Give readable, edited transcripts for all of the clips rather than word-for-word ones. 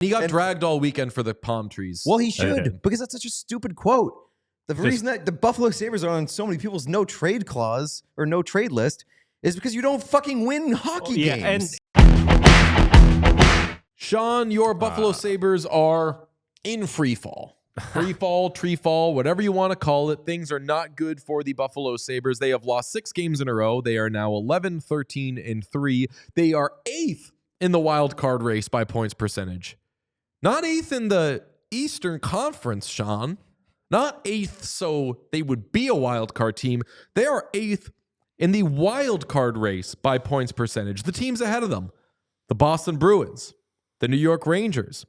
He got dragged all weekend for the palm trees. Well, he should, because that's such a stupid quote. The reason that the Buffalo Sabres are on so many people's no trade clause or no trade list is because you don't fucking win hockey games. Sean, your Buffalo Sabres are in freefall. Freefall, treefall, whatever you want to call it. Things are not good for the Buffalo Sabres. They have lost 6 games in a row. They are now 11, 13, and 3. They are 8th in the wild card race by points percentage. Not 8th in the Eastern Conference, Sean. Not 8th, so they would be a wild card team. They are 8th in the wild card race by points percentage. The teams ahead of them: the Boston Bruins, the New York Rangers,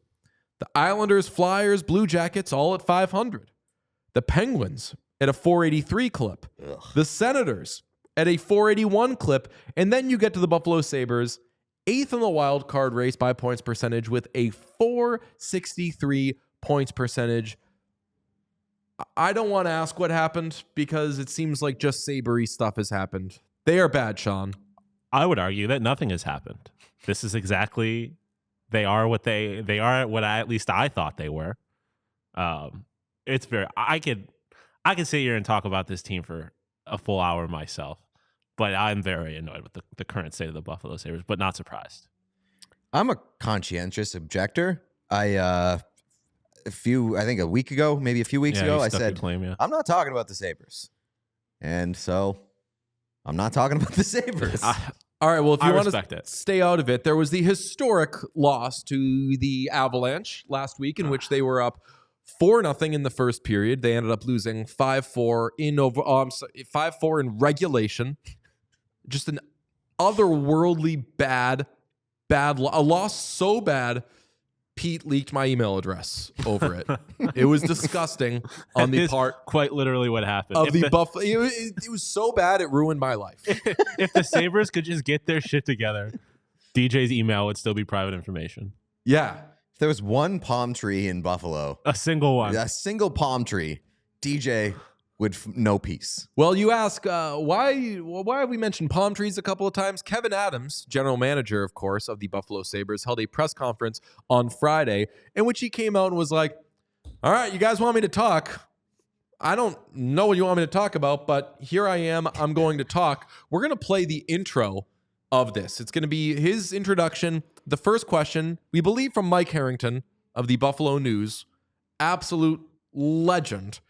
the Islanders, Flyers, Blue Jackets, all at 500. The Penguins at a 483 clip. Ugh. The Senators at a 481 clip. And then you get to the Buffalo Sabres, 8th in the wild card race by points percentage with a 463 points percentage. I don't want to ask what happened because it seems like just Sabre-y stuff has happened. They are bad, Sean. I would argue that nothing has happened. This is exactly... They are what they are. What at least I thought they were. It's very. I could sit here and talk about this team for a full hour myself, but I'm very annoyed with the current state of the Buffalo Sabres, but not surprised. I'm a conscientious objector. I think a week ago, maybe a few weeks ago, I said I'm not talking about the Sabres, and so I'm not talking about the Sabres. All right, well, if you want to stay out of it, there was the historic loss to the Avalanche last week in which they were up 4-0 in the first period. They ended up losing 5-4 in regulation. Just an otherworldly bad a loss so bad, Pete leaked my email address over it. It was disgusting on the part. Quite literally what happened. Of the Buffalo. It was so bad, it ruined my life. If the Sabres could just get their shit together, DJ's email would still be private information. Yeah. If there was one palm tree in Buffalo. A single one. A single palm tree, DJ would know peace. Well, you ask, why have we mentioned palm trees a couple of times? Kevyn Adams, general manager, of course, of the Buffalo Sabres, held a press conference on Friday in which he came out and was like, all right, you guys want me to talk. I don't know what you want me to talk about, but here I am. I'm going to talk. We're going to play the intro of this. It's going to be his introduction. The first question, we believe from Mike Harrington of the Buffalo News, absolute legend,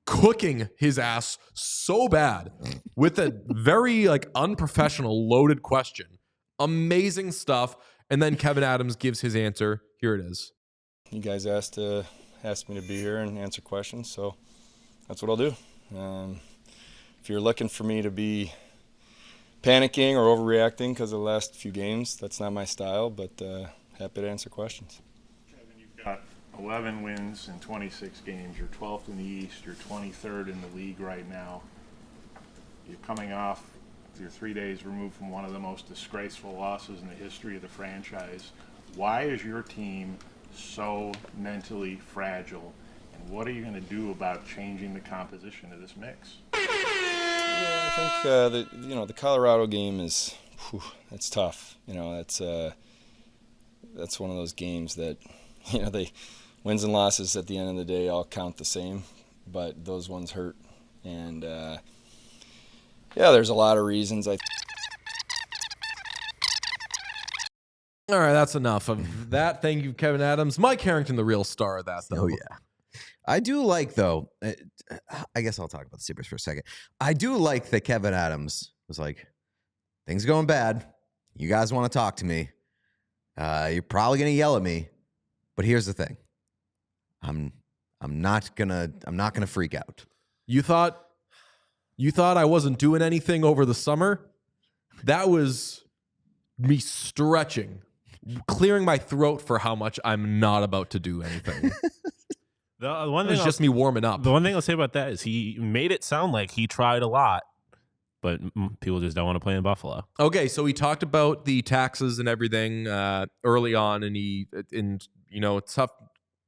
cooking his ass so bad with a very unprofessional loaded question. Amazing stuff. And then Kevyn Adams gives his answer. Here it is. You guys asked me to be here and answer questions, so that's what I'll do. If you're looking for me to be panicking or overreacting because of the last few games, that's not my style, but happy to answer questions. Kevyn, you've got 11 wins in 26 games. You're 12th in the East. You're 23rd in the league right now. You're coming off, you're 3 days removed from one of the most disgraceful losses in the history of the franchise. Why is your team so mentally fragile, and what are you going to do about changing the composition of this mix? Yeah, I think the Colorado game is that's tough. That's one of those games that they wins and losses at the end of the day all count the same, but those ones hurt. And there's a lot of reasons. All right, that's enough of that. Thank you, Kevyn Adams. Mike Harrington, the real star of that, though. Oh, yeah. I do like, though, I guess I'll talk about the Sabres for a second. I do like that Kevyn Adams was like, things are going bad. You guys want to talk to me. You're probably going to yell at me. But here's the thing. I'm not gonna freak out. You thought I wasn't doing anything over the summer? That was me stretching, clearing my throat for how much I'm not about to do anything. The one thing it's just me warming up. The one thing I'll say about that is he made it sound like he tried a lot, but people just don't want to play in Buffalo. Okay, so he talked about the taxes and everything early on, and it's tough.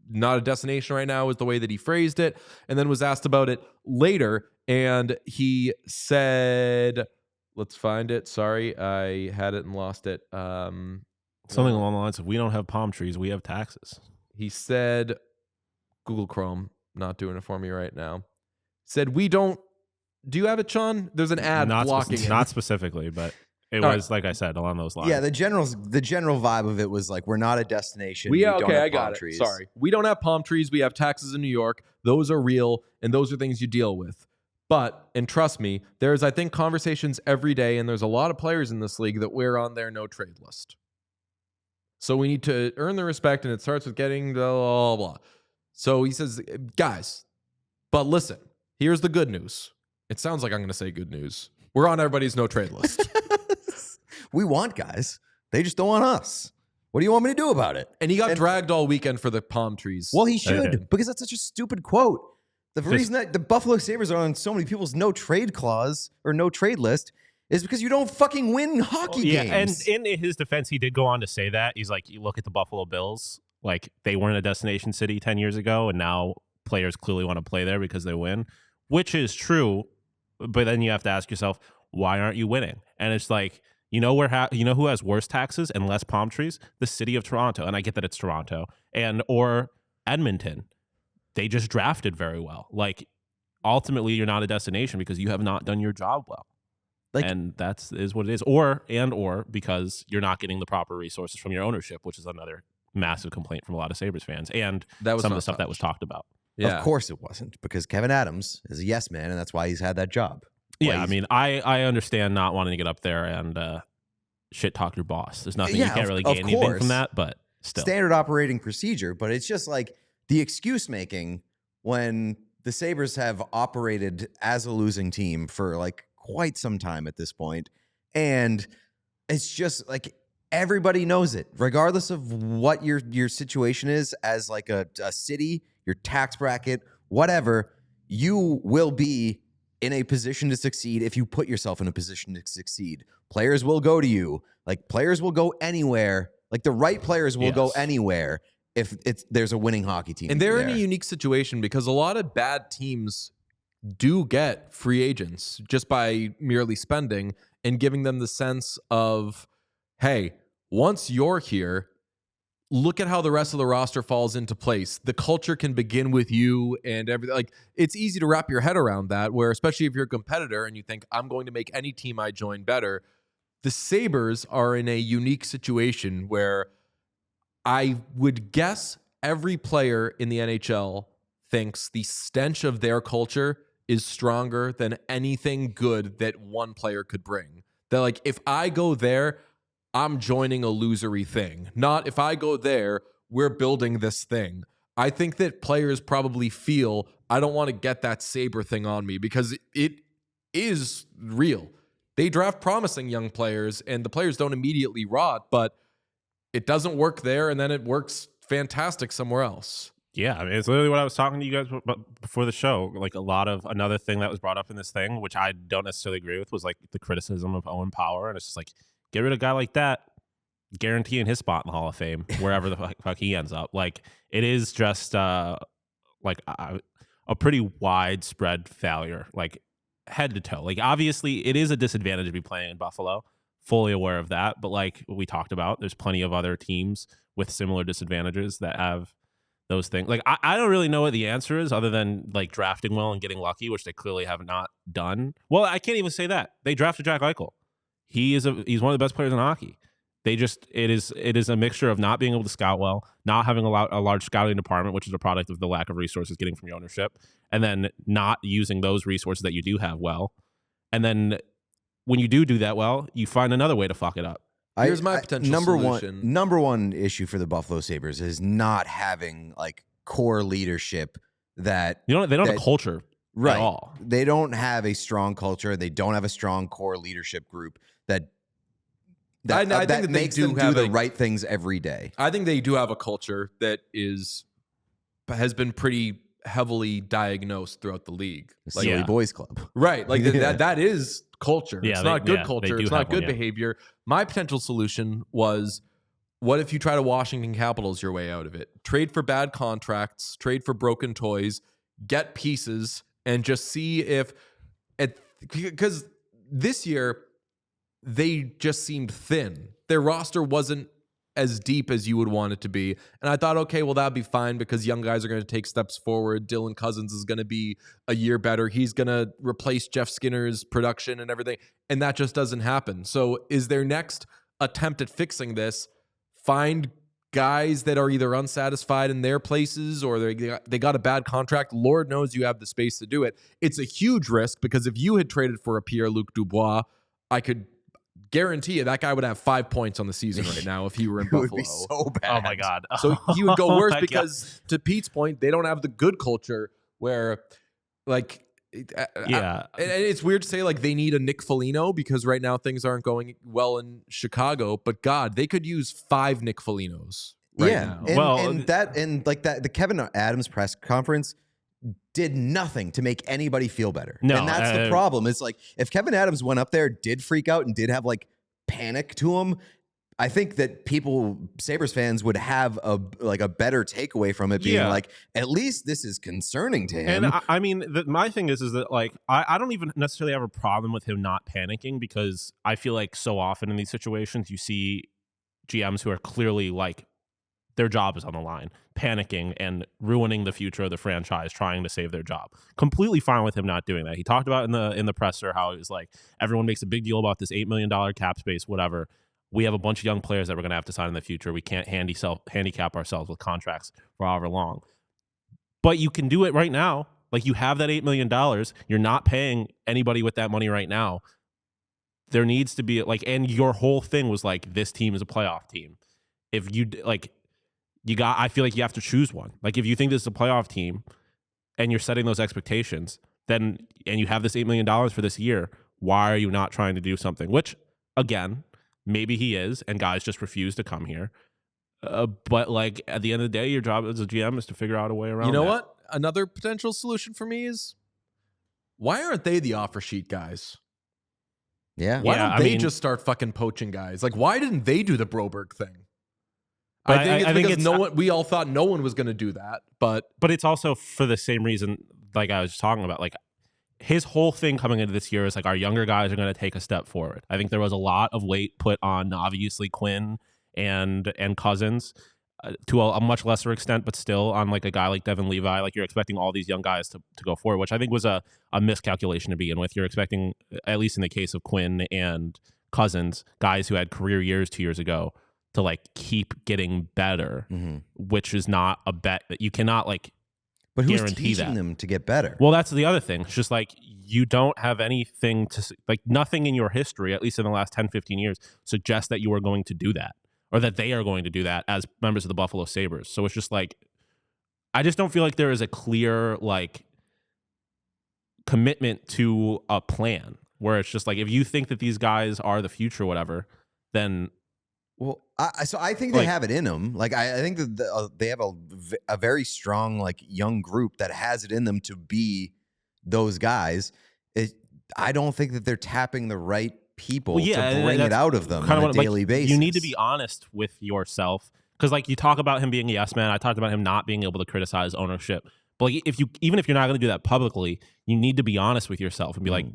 Not a destination right now is the way that he phrased it, and then was asked about it later, and he said, let's find it. Sorry, I had it and lost it. Something along the lines of, we don't have palm trees, we have taxes. He said, Google Chrome, not doing it for me right now. Said, we don't. Do you have it, Sean? There's an ad blocking it. Not specifically, but it All was, like I said, along those lines. Yeah, the general vibe of it was like, we're not a destination. We don't okay, have I got palm it. trees. Sorry. We don't have palm trees. We have taxes in New York. Those are real, and those are things you deal with. But, and trust me, there's, I think, conversations every day, and there's a lot of players in this league that we're on their no trade list. So we need to earn the respect, and it starts with getting blah, blah, blah. So he says, guys, but listen, here's the good news. It sounds like I'm going to say good news. We're on everybody's no trade list. We want guys. They just don't want us. What do you want me to do about it? And he got dragged all weekend for the palm trees. Well, he should, because that's such a stupid quote. The reason that the Buffalo Sabres are on so many people's no trade clause or no trade list is because you don't fucking win hockey games. And in his defense, he did go on to say that. He's like, you look at the Buffalo Bills, like they weren't a destination city 10 years ago, and now players clearly want to play there because they win, which is true. But then you have to ask yourself, why aren't you winning? And it's like, you know who has worse taxes and less palm trees? The city of Toronto. And I get that it's Toronto or Edmonton. They just drafted very well. Like, ultimately, you're not a destination because you have not done your job well. Like, and is what it is. Or because you're not getting the proper resources from your ownership, which is another massive complaint from a lot of Sabres fans. And some of the stuff that was talked about. Yeah. Of course it wasn't, because Kevyn Adams is a yes man, and that's why he's had that job. Yeah, I mean, I understand not wanting to get up there and shit talk your boss. There's nothing you can't really gain anything from that, but still. Standard operating procedure, but it's just like the excuse making when the Sabres have operated as a losing team for like quite some time at this point. And it's just like everybody knows it, regardless of what your situation is as like a city, your tax bracket, whatever, you will be in a position to succeed if you put yourself in a position to succeed. Players will go to you. Like, players will go anywhere. Like, the right players will go anywhere if there's a winning hockey team. And they're in a unique situation because a lot of bad teams do get free agents just by merely spending and giving them the sense of, hey, once you're here, look at how the rest of the roster falls into place. The culture can begin with you and everything. Like, it's easy to wrap your head around that, where especially if you're a competitor and you think, I'm going to make any team I join better. The Sabres are in a unique situation where I would guess every player in the NHL thinks the stench of their culture is stronger than anything good that one player could bring. They're like, if I go there, I'm joining a losery thing. Not if I go there, we're building this thing. I think that players probably feel, I don't want to get that Sabre thing on me, because it is real. They draft promising young players and the players don't immediately rot, but it doesn't work there and then it works fantastic somewhere else. Yeah, I mean, it's literally what I was talking to you guys about before the show. Like, another thing that was brought up in this thing, which I don't necessarily agree with, was like the criticism of Owen Power. And it's just like, get rid of a guy like that, guaranteeing his spot in the Hall of Fame, wherever the fuck he ends up. Like, it is just like a pretty widespread failure, like head to toe. Like, obviously, it is a disadvantage to be playing in Buffalo. Fully aware of that. But like we talked about, there's plenty of other teams with similar disadvantages that have those things. Like, I don't really know what the answer is other than like drafting well and getting lucky, which they clearly have not done. Well, I can't even say that. They drafted Jack Eichel. He's one of the best players in hockey. It is a mixture of not being able to scout well, not having a large scouting department, which is a product of the lack of resources getting from your ownership, and then not using those resources that you do have well. And then when you do that well, you find another way to fuck it up. Here's my potential solution. Number one issue for the Buffalo Sabres is not having like core leadership that they don't have a culture at all. They don't have a strong culture. They don't have a strong core leadership group that I think that makes them do the right things every day. I think they do have a culture that has been pretty heavily diagnosed throughout the league. Like Silly Boys Club. Right. Like that is culture. Yeah, it's not good culture. It's not good behavior. My potential solution was, what if you try to Washington Capitals your way out of it? Trade for bad contracts, trade for broken toys, get pieces, and just see if because this year they just seemed thin. Their roster wasn't as deep as you would want it to be. And I thought, okay, well, that'd be fine because young guys are going to take steps forward. Dylan Cousins is going to be a year better. He's going to replace Jeff Skinner's production and everything. And that just doesn't happen. So is their next attempt at fixing this find guys that are either unsatisfied in their places or they got a bad contract? Lord knows you have the space to do it. It's a huge risk because if you had traded for a Pierre-Luc Dubois, I could guarantee you that guy would have 5 points on the season right now if he were in Buffalo. It would be so bad. Oh my God. So he would go worse my because, to Pete's point, they don't have the good culture where, like, Yeah. it's weird to say like they need a Nick Foligno because right now things aren't going well in Chicago. But God, they could use 5 Nick Folignos right now. And the Kevyn Adams press conference did nothing to make anybody feel better. No, and that's the problem. It's like if Kevyn Adams went up there, did freak out and did have like panic to him, I think that Sabres fans would have a better takeaway from it being like, at least this is concerning to him. And I mean, my thing is that like, I don't even necessarily have a problem with him not panicking because I feel like so often in these situations, you see GMs who are clearly like, their job is on the line, panicking and ruining the future of the franchise, trying to save their job. Completely fine with him not doing that. He talked about in the presser how he was like, everyone makes a big deal about this $8 million cap space, whatever. We have a bunch of young players that we're going to have to sign in the future. We can't handicap ourselves with contracts for however long. But you can do it right now. Like, you have that $8 million. You're not paying anybody with that money right now. There needs to be like, and your whole thing was like, this team is a playoff team. If you like, I feel like you have to choose one. Like, if you think this is a playoff team and you're setting those expectations, then, and you have this $8 million for this year, why are you not trying to do something? Which, again, maybe he is, and guys just refuse to come here. But like, at the end of the day, your job as a GM is to figure out a way around. You know that. what? Another potential solution for me is, why aren't they the offer sheet guys? Yeah. Why Yeah, don't I they mean- just start fucking poaching guys? Like, why didn't they do the Broberg thing? But I think it's I think because we all thought no one was going to do that, but it's also for the same reason, like I was talking about, like his whole thing coming into this year is like, our younger guys are going to take a step forward. I think there was a lot of weight put on obviously Quinn and Cousins to a much lesser extent, but still on like a guy like Devin Levi. Like, you're expecting all these young guys to go forward, which I think was a miscalculation to begin with. You're expecting, at least in the case of Quinn and Cousins, guys who had career years 2 years ago, to like keep getting better, which is not a bet that you cannot like. But who's guarantee teaching that. them to get better? Well, that's the other thing. It's just like, you don't have anything like nothing in your history, at least in the last 10, 15 years, suggests that you are going to do that or that they are going to do that as members of the Buffalo Sabres. So it's just like, I just don't feel like there is a clear like commitment to a plan where it's just like, if you think that these guys are the future or whatever, then. Well, I think they have it in them. Like, I think that they have a very strong, like, young group that has it in them to be those guys. I don't think that they're tapping the right people to bring it out of them on a daily basis. You need to be honest with yourself, because like, you talk about him being a yes man. I talked about him not being able to criticize ownership. But like, even if you're not going to do that publicly, you need to be honest with yourself and be like,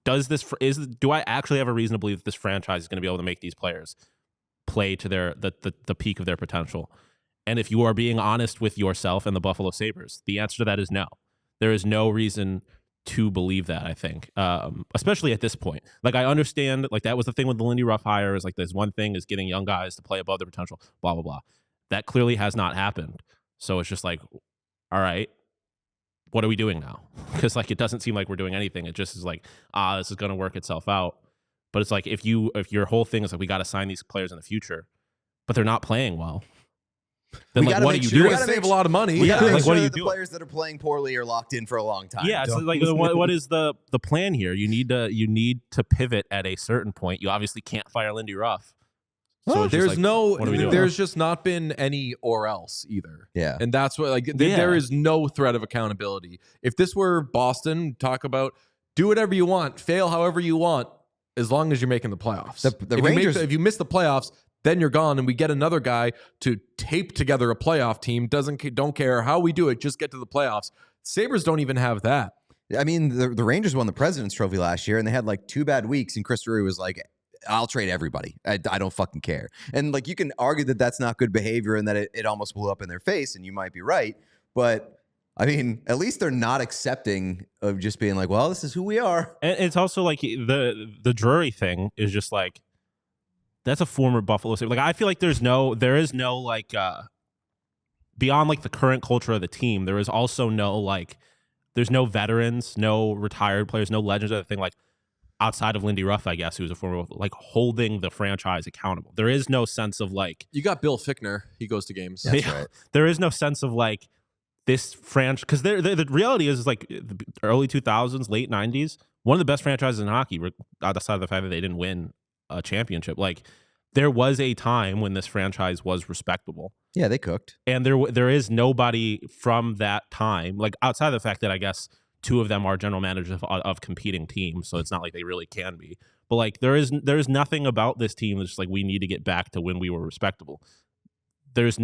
do I actually have a reason to believe that this franchise is going to be able to make these players play to the peak of their potential? And if you are being honest with yourself and the Buffalo Sabres, the answer to that is no. There is no reason to believe that, I think, especially at this point. Like, I understand, like, that was the thing with the Lindy Ruff hire, is like, there's one thing is getting young guys to play above their potential, blah, blah, blah. That clearly has not happened. So it's just like, all right, what are we doing now? Because like, it doesn't seem like we're doing anything. It just is like, this is going to work itself out. But it's like, if your whole thing is like, we got to sign these players in the future, but they're not playing well, then like, what are you doing? We got to save a lot of money. We got to make like, sure what are you that the doing? players that are playing poorly are locked in for a long time. Yeah, so like, what is the plan here? You need to pivot at a certain point. You obviously can't fire Lindy Ruff. So it's just like, there's just not been any or else either. Yeah. And that's what, like, there is no threat of accountability. If this were Boston, talk about do whatever you want, fail however you want, as long as you're making the playoffs. The Rangers, if you miss the playoffs, then you're gone, and we get another guy to tape together a playoff team. Don't care how we do it, just get to the playoffs. Sabres don't even have that. I mean, the Rangers won the President's Trophy last year, and they had like 2 bad weeks, and Chris Drury was like I'll trade everybody. I don't fucking care. And like, you can argue that that's not good behavior and that it almost blew up in their face, and you might be right. But I mean, at least they're not accepting of just being like, well, this is who we are. And it's also like the Drury thing is just like, that's a former Buffalo Sabre. Like, I feel like there is no like beyond like the current culture of the team, there is also no like, there's no veterans, no retired players, no legends of the thing, like outside of Lindy Ruff, I guess, who's a former, like holding the franchise accountable. There is no sense of like, You got Bill Fichtner. He goes to games. That's right. There is no sense of like this franchise, because the reality is like the early 2000s, late 90s, one of the best franchises in hockey, outside of the fact that they didn't win a championship. Like, there was a time when this franchise was respectable. Yeah, they cooked. And there is nobody from that time, like outside of the fact that I guess two of them are general managers of competing teams, so it's not like they really can be. But like, there is nothing about this team that's just like, we need to get back to when we were respectable. There's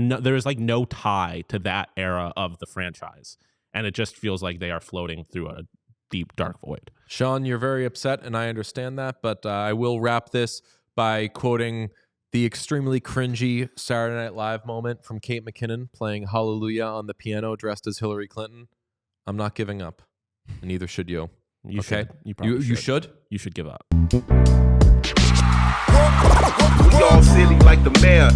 like no tie to that era of the franchise, and it just feels like they are floating through a deep dark void. Sean, you're very upset, and I understand that, but I will wrap this by quoting the extremely cringy Saturday Night Live moment from Kate McKinnon playing Hallelujah on the piano dressed as Hillary Clinton. I'm not giving up, and neither should you. You okay? should. You probably You should? You should give up. We all silly like the mayor.